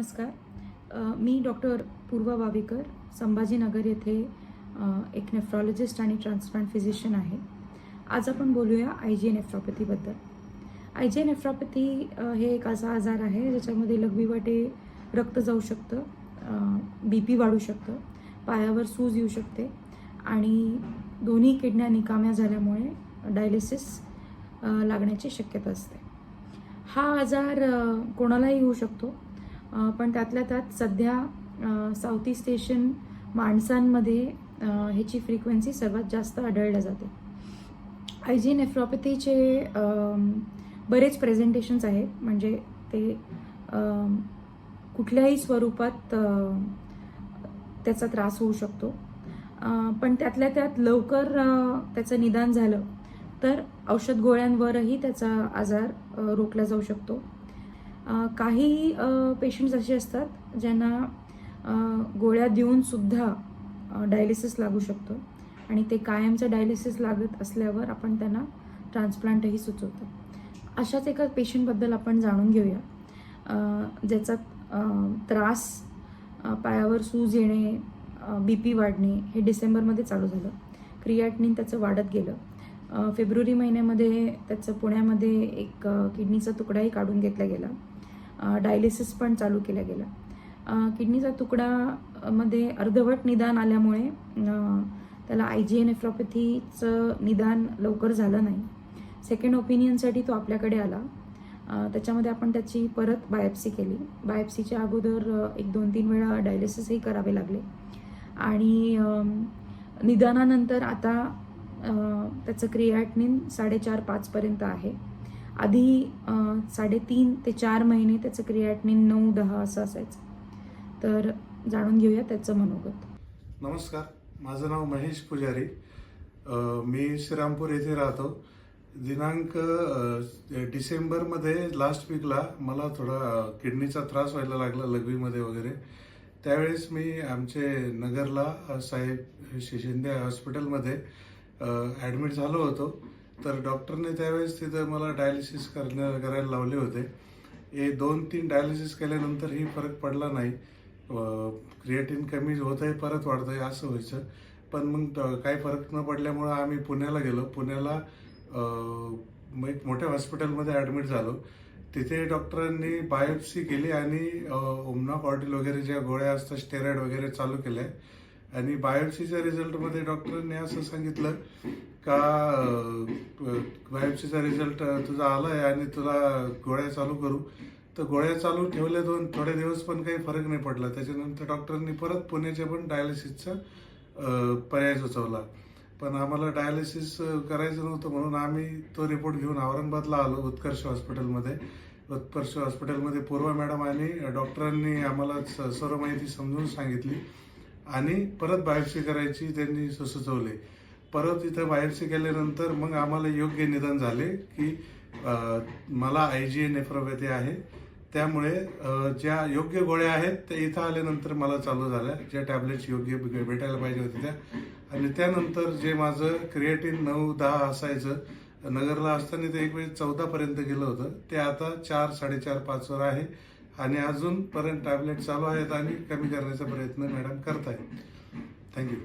नमस्कार. मी डॉक्टर पूर्वा वावेकर, संभाजीनगर येथे एक नेफ्रॉलॉजिस्ट आणि ट्रान्सप्लांट फिजिशियन आहे. आज आपण बोलूया IgA नेफ्रॉपॅथीबद्दल. IgA नेफ्रॉपॅथी हे एक असा आजार आहे ज्याच्यामध्ये लघवीवाटे रक्त जाऊ शकतं, BP वाढू शकतं, पायावर सूज येऊ शकते आणि दोन्ही किडन्या निकाम्या झाल्यामुळे डायलिसिस लागण्याची शक्यता असते. हा आजार कोणालाही होऊ शकतो, पण त्यातल्या त्यात सध्या साऊथ ईस्ट एशियन माणसांमध्ये ह्याची फ्रिक्वेन्सी सर्वात जास्त आढळल्या जाते. IgA नेफ्रॉपॅथीचे बरेच प्रेझेंटेशन्स आहेत, म्हणजे ते कुठल्याही स्वरूपात त्याचा त्रास होऊ शकतो, पण त्यातल्या त्यात लवकर त्याचं निदान झालं तर औषध गोळ्यांवरही त्याचा आजार रोखला जाऊ शकतो. काही पेशंट्स असे असतात ज्यांना गोळ्या देऊन सुद्धा डायलिसिस लागू शकतो आणि ते कायमचं डायलिसिस लागत असल्यावर आपण त्यांना ट्रान्सप्लांटही सुचवतो. अशाच एका पेशंटबद्दल आपण जाणून घेऊया, ज्याचा त्रास पायावर सूज येणे, BP वाढणे हे डिसेंबरमध्ये चालू झालं. क्रिएटिनिन त्याचं वाढत गेलं. फेब्रुवारी महिन्यामध्ये त्याचं पुण्यामध्ये एक किडनीचा तुकडाही काढून घेतला गेला. डायलिसिस पण चालू केला गेला. किडनीचा तुकडामध्ये अर्धवट निदान आल्यामुळे त्याला IgA नेफ्रॉपॅथीचं निदान लवकर झालं नाही. सेकंड ओपिनियनसाठी तो आपल्याकडे आला. त्याच्यामध्ये आपण त्याची परत बायोप्सी केली. बायोप्सीच्या अगोदर 1-2-3 वेळा डायलिसिसही करावे लागले आणि निदानानंतर आता त्याचं क्रिएटिनिन 4.5-5 पर्यंत आहे. आधी 3.5 ते 4 महिने त्याचं क्रिएटिनिन 9-10 असं असायचं. तर जाणून घेऊया त्याचं मनोगत. नमस्कार, माझं नाव महेश पुजारी. मी श्रीरामपूर येथे राहतो. दिनांक डिसेंबरमध्ये लास्ट वीकला मला थोडा किडनीचा त्रास व्हायला लागला लघवीमध्ये वगैरे. त्यावेळेस मी आमचे नगरला साहेब शिंदे हॉस्पिटलमध्ये ॲडमिट झालो होतो. तर डॉक्टरने त्यावेळेस तिथं मला डायलिसिस करायला लावले होते. हे 2-3 डायलिसिस केल्यानंतरही फरक पडला नाही. क्रिएटिन कमी होतंय, परत वाढतंय असं व्हायचं. पण मग काही फरक न पडल्यामुळं आम्ही पुण्याला गेलो. पुण्याला एक मोठ्या हॉस्पिटलमध्ये ॲडमिट झालो. तिथे डॉक्टरांनी बायोप्सी केली आणि ओमना कॉर्टिल वगैरे ज्या गोळ्या असतात स्टेरॉइड वगैरे चालू केल्या. आणि बायोप्सीच्या रिझल्टमध्ये डॉक्टरांनी असं सांगितलं का बायोप्सीचा रिझल्ट तुझा आला आहे आणि तुला गोळ्या चालू करू. तर गोळ्या चालू ठेवल्या थोडे दिवस, पण काही फरक नाही पडला. त्याच्यानंतर डॉक्टरांनी परत पुण्याच्या पण डायलिसिसचा पर्याय सुचवला. पण आम्हाला डायलिसिस करायचं नव्हतं म्हणून आम्ही तो रिपोर्ट घेऊन औरंगाबादला आलो उत्कर्ष हॉस्पिटलमध्ये. उत्कर्ष हॉस्पिटलमध्ये पूर्वा मॅडम आणि डॉक्टरांनी आम्हाला सर्व माहिती समजून सांगितली आणि परत बायोप्सी करायची त्यांनी सुचवले. परत इथं बायोप्सी केल्यानंतर मग आम्हाला योग्य निदान झाले की मला IgA नेफ्रोपॅथी आहे. त्यामुळे ज्या योग्य गोळ्या आहेत त्या इथं आल्यानंतर मला चालू झाल्या, ज्या टॅबलेट्स योग्य भेटायला पाहिजे होते त्या. आणि त्यानंतर जे माझं क्रिएटिन 9-10 असायचं, नगरला असताना ते एक वेळेस 14 पर्यंत गेलं होतं, ते आता 4, 4.5-5 वर आहे. आणि अजूनपर्यंत टॅबलेट चालू आहेत आणि कमी करण्याचा प्रयत्न मॅडम करतायत. थँक्यू.